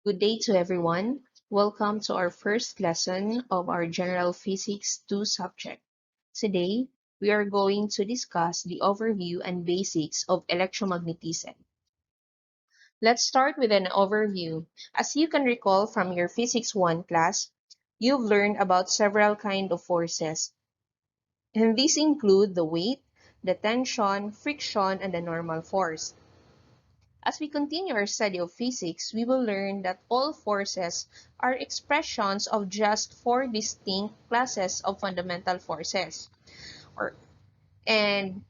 Good day to everyone. Welcome to our first lesson of our General Physics 2 subject. Today, we are going to discuss the overview and basics of electromagnetism. Let's start with an overview. As you can recall from your Physics 1 class, you've learned about several kinds of forces, and these include the weight, the tension, friction, and the normal force. As we continue our study of physics, we will learn that all forces are expressions of just four distinct classes of fundamental forces. Or, and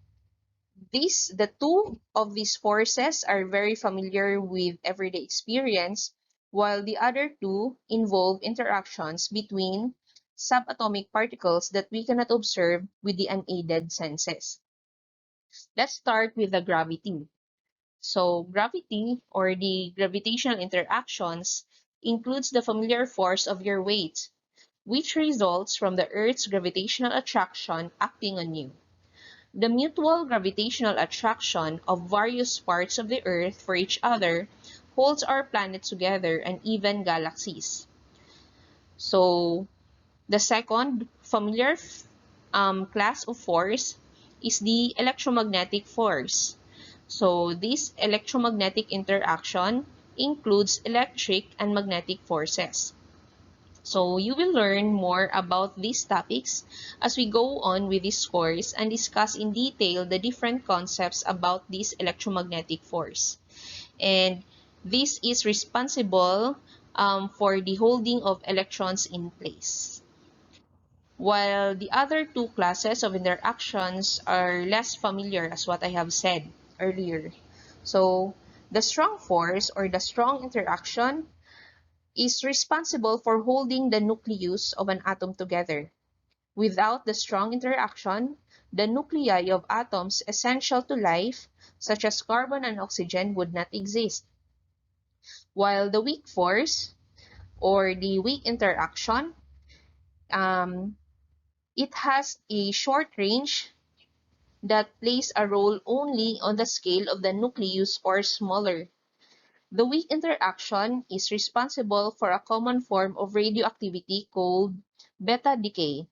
the two of these forces are very familiar with everyday experience, while the other two involve interactions between subatomic particles that we cannot observe with the unaided senses. Let's start with the gravity. So gravity, or the gravitational interactions, includes the familiar force of your weight, which results from the Earth's gravitational attraction acting on you. The mutual gravitational attraction of various parts of the Earth for each other holds our planet together and even galaxies. So the second familiar class of force is the electromagnetic force. So this electromagnetic interaction includes electric and magnetic forces. So you will learn more about these topics as we go on with this course and discuss in detail the different concepts about this electromagnetic force. And this is responsible for the holding of electrons in place, while the other two classes of interactions are less familiar, as what I have said earlier. So the strong force, or the strong interaction, is responsible for holding the nucleus of an atom together. Without the strong interaction, the nuclei of atoms essential to life, such as carbon and oxygen, would not exist. While the weak force, or the weak interaction, um, it has a short range that plays a role only on the scale of the nucleus or smaller. The weak interaction is responsible for a common form of radioactivity called beta decay,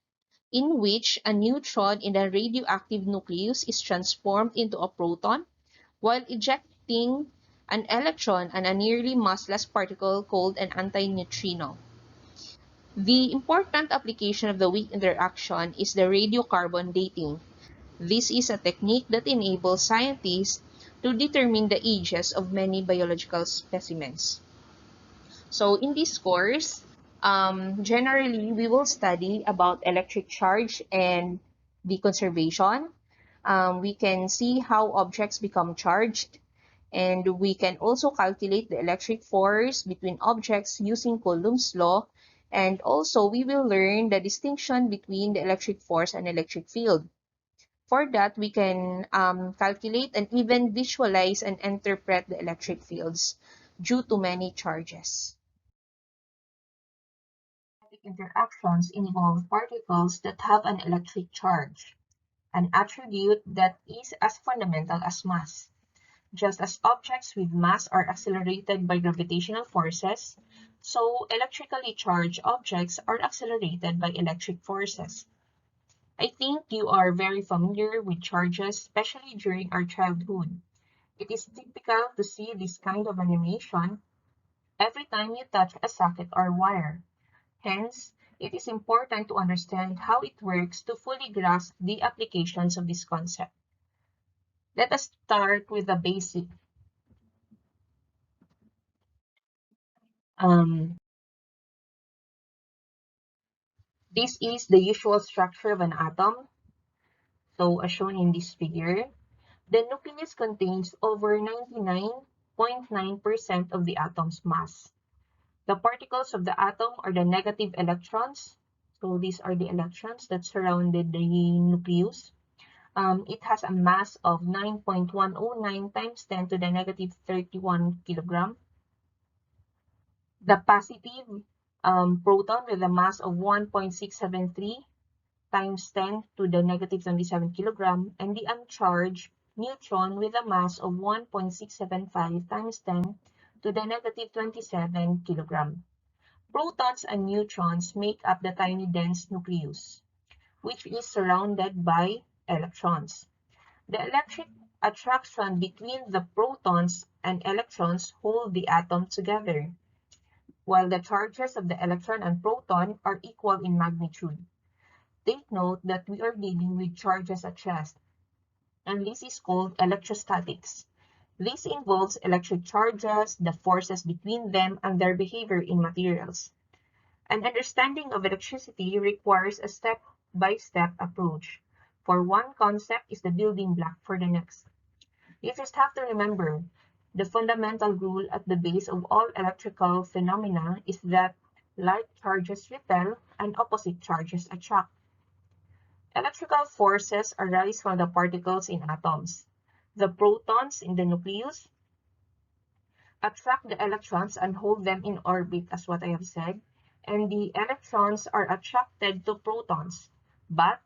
in which a neutron in the radioactive nucleus is transformed into a proton while ejecting an electron and a nearly massless particle called an antineutrino. The important application of the weak interaction is the radiocarbon dating. This is a technique that enables scientists to determine the ages of many biological specimens. So in this course, generally we will study about electric charge and the conservation. We can see how objects become charged, and we can also calculate the electric force between objects using Coulomb's law. And also we will learn the distinction between the electric force and electric field. For that, we can calculate and even visualize and interpret the electric fields due to many charges. Magnetic interactions involve particles that have an electric charge, an attribute that is as fundamental as mass. Just as objects with mass are accelerated by gravitational forces, so electrically charged objects are accelerated by electric forces. I think you are very familiar with charges, especially during our childhood. It is typical to see this kind of animation every time you touch a socket or wire. Hence, it is important to understand how it works to fully grasp the applications of this concept. Let us start with the basic. Um, this is the usual structure of an atom. So, as shown in this figure, the nucleus contains over 99.9% of the atom's mass. The particles of the atom are the negative electrons. So these are the electrons that surrounded the nucleus. It has a mass of 9.109 times 10 to the negative 31 kilogram. The positive proton with a mass of 1.673 times 10 to the negative 77 kilogram, and the uncharged neutron with a mass of 1.675 times 10 to the negative 27 kilogram. Protons and neutrons make up the tiny dense nucleus, which is surrounded by electrons. The electric attraction between the protons and electrons hold the atom together, while the charges of the electron and proton are equal in magnitude. Take note that we are dealing with charges at rest, and this is called electrostatics. This involves electric charges, the forces between them, and their behavior in materials. An understanding of electricity requires a step-by-step approach, for one concept is the building block for the next. You just have to remember, the fundamental rule at the base of all electrical phenomena is that like charges repel and opposite charges attract. Electrical forces arise from the particles in atoms. The protons in the nucleus attract the electrons and hold them in orbit, as what I have said, and the electrons are attracted to protons, but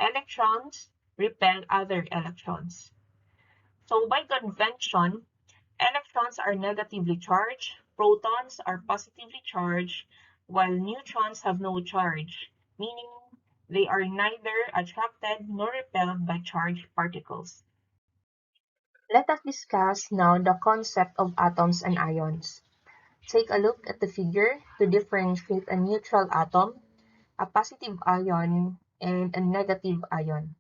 electrons repel other electrons. So by convention, electrons are negatively charged, protons are positively charged, while neutrons have no charge, meaning they are neither attracted nor repelled by charged particles. Let us discuss now the concept of atoms and ions. Take a look at the figure to differentiate a neutral atom, a positive ion, and a negative ion.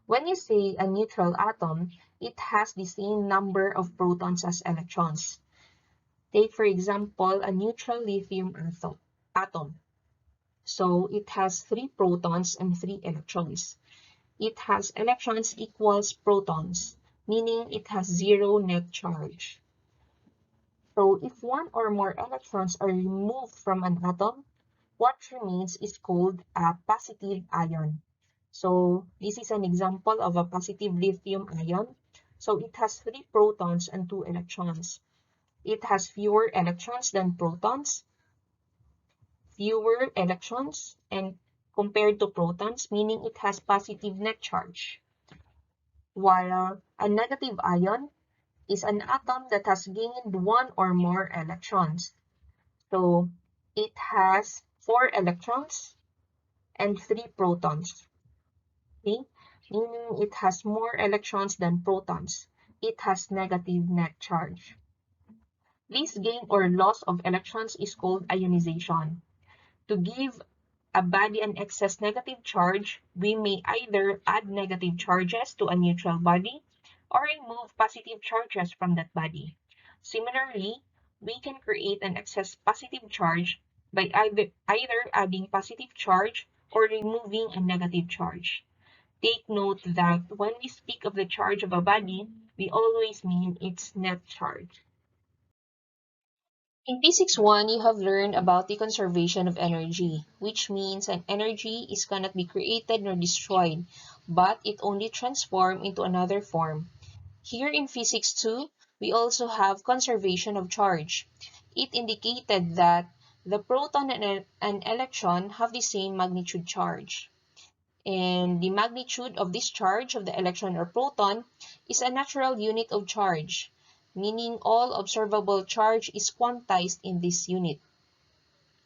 When you say a neutral atom, it has the same number of protons as electrons. Take, for example, a neutral lithium atom. So it has 3 protons and 3 electrons. It has electrons equals protons, meaning it has 0 net charge. So if one or more electrons are removed from an atom, what remains is called a positive ion. So this is an example of a positive lithium ion. So it has 3 protons and 2 electrons. It has fewer electrons than protons, and compared to protons, meaning it has positive net charge. While a negative ion is an atom that has gained 1 or more electrons. So it has 4 electrons and 3 protons. Okay? Meaning it has more electrons than protons. It has negative net charge. This gain or loss of electrons is called ionization. To give a body an excess negative charge, we may either add negative charges to a neutral body or remove positive charges from that body. Similarly, we can create an excess positive charge by either adding positive charge or removing a negative charge. Take note that when we speak of the charge of a body, we always mean its net charge. In Physics 1, you have learned about the conservation of energy, which means an energy is cannot be created nor destroyed, but it only transforms into another form. Here in Physics 2, we also have conservation of charge. It indicated that the proton and an electron have the same magnitude charge. And the magnitude of this charge of the electron or proton is a natural unit of charge, meaning all observable charge is quantized in this unit.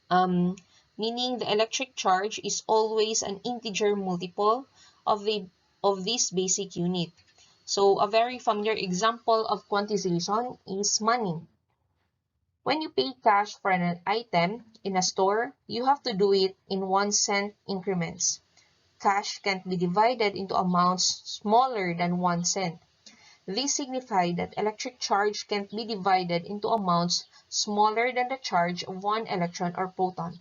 Meaning the electric charge is always an integer multiple of this basic unit. So a very familiar example of quantization is money. When you pay cash for an item in a store, you have to do it in 1 cent increments. Cash can't be divided into amounts smaller than 1 cent. This signifies that electric charge can't be divided into amounts smaller than the charge of 1 electron or proton.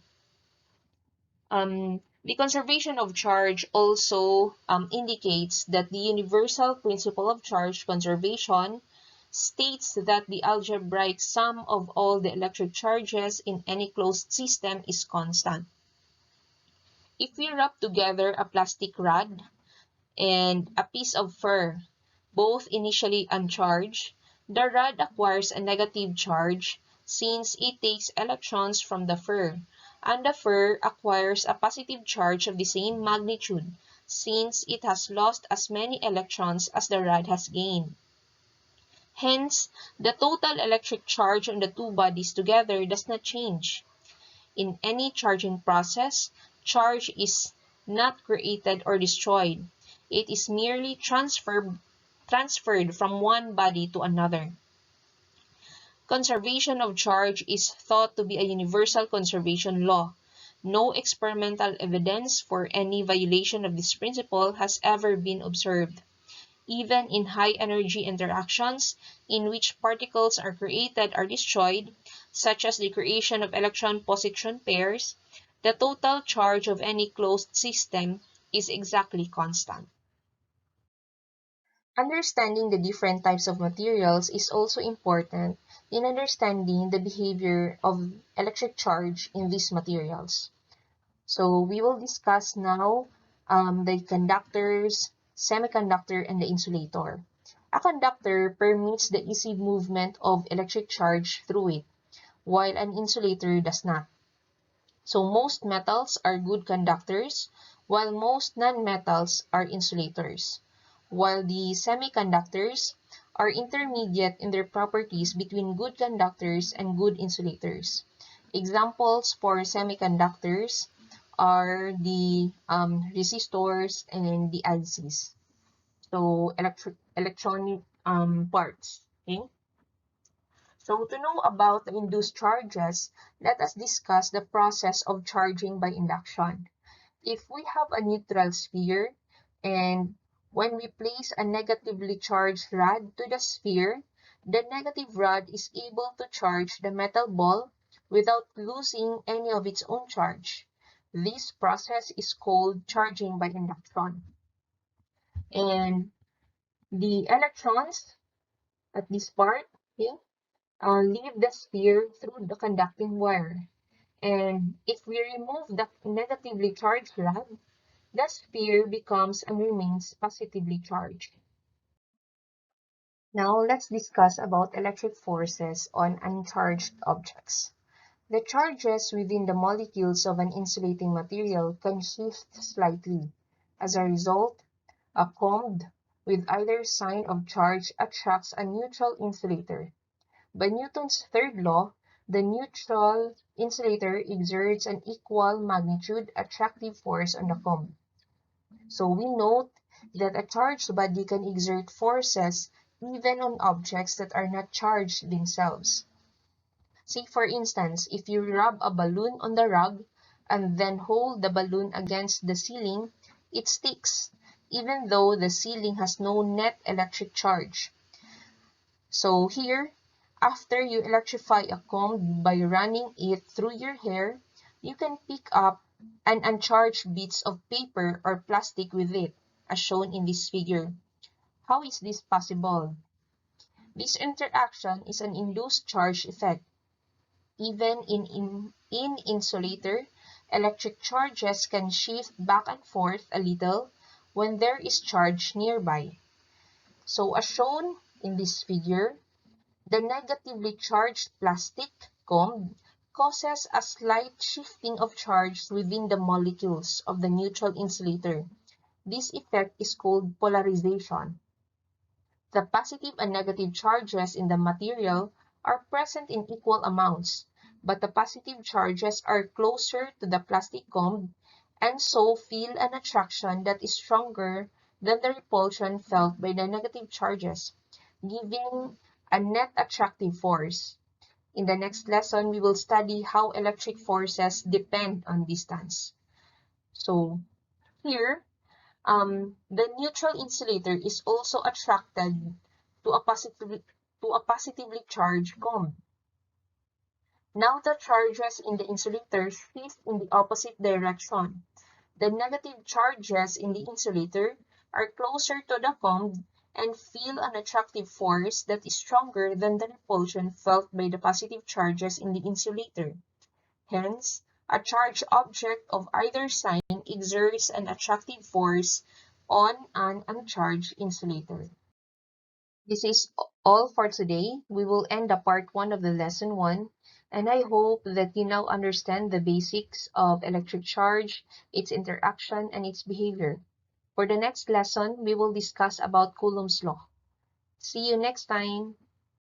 The conservation of charge also indicates that the universal principle of charge conservation states that the algebraic sum of all the electric charges in any closed system is constant. If we rub together a plastic rod and a piece of fur, both initially uncharged, the rod acquires a negative charge since it takes electrons from the fur, and the fur acquires a positive charge of the same magnitude since it has lost as many electrons as the rod has gained. Hence, the total electric charge on the two bodies together does not change. In any charging process, charge is not created or destroyed. It is merely transferred from one body to another. Conservation of charge is thought to be a universal conservation law. No experimental evidence for any violation of this principle has ever been observed. Even in high-energy interactions, in which particles are created or destroyed, such as the creation of electron-positron pairs, the total charge of any closed system is exactly constant. Understanding the different types of materials is also important in understanding the behavior of electric charge in these materials. So we will discuss now the conductors, semiconductor, and the insulator. A conductor permits the easy movement of electric charge through it, while an insulator does not. So most metals are good conductors, while most non-metals are insulators, while the semiconductors are intermediate in their properties between good conductors and good insulators. Examples for semiconductors are the resistors and the ICs. So electronic parts. Okay. So to know about the induced charges, let us discuss the process of charging by induction. If we have a neutral sphere and when we place a negatively charged rod to the sphere, the negative rod is able to charge the metal ball without losing any of its own charge. This process is called charging by induction. And the electrons at this part, okay, leave the sphere through the conducting wire. And if we remove the negatively charged rod, the sphere becomes and remains positively charged. Now let's discuss about electric forces on uncharged objects. The charges within the molecules of an insulating material can shift slightly. As a result, a comb with either sign of charge attracts a neutral insulator. By Newton's third law, the neutral insulator exerts an equal magnitude attractive force on the comb. So we note that a charged body can exert forces even on objects that are not charged themselves. Say for instance, if you rub a balloon on the rug and then hold the balloon against the ceiling, it sticks, even though the ceiling has no net electric charge. So here, after you electrify a comb by running it through your hair, you can pick up an uncharged bits of paper or plastic with it, as shown in this figure. How is this possible? This interaction is an induced charge effect. Even in insulator, electric charges can shift back and forth a little when there is charge nearby. So as shown in this figure, the negatively charged plastic comb causes a slight shifting of charge within the molecules of the neutral insulator. This effect is called polarization. The positive and negative charges in the material are present in equal amounts, but the positive charges are closer to the plastic comb and so feel an attraction that is stronger than the repulsion felt by the negative charges, giving a net attractive force. In the next lesson, we will study how electric forces depend on distance. So here, the neutral insulator is also attracted to a positively charged comb. Now the charges in the insulator shift in the opposite direction. The negative charges in the insulator are closer to the comb and feel an attractive force that is stronger than the repulsion felt by the positive charges in the insulator. Hence, a charged object of either sign exerts an attractive force on an uncharged insulator. This is all for today. We will end the part 1 of the lesson 1, and I hope that you now understand the basics of electric charge, its interaction, and its behavior. For the next lesson, we will discuss about Coulomb's law. See you next time.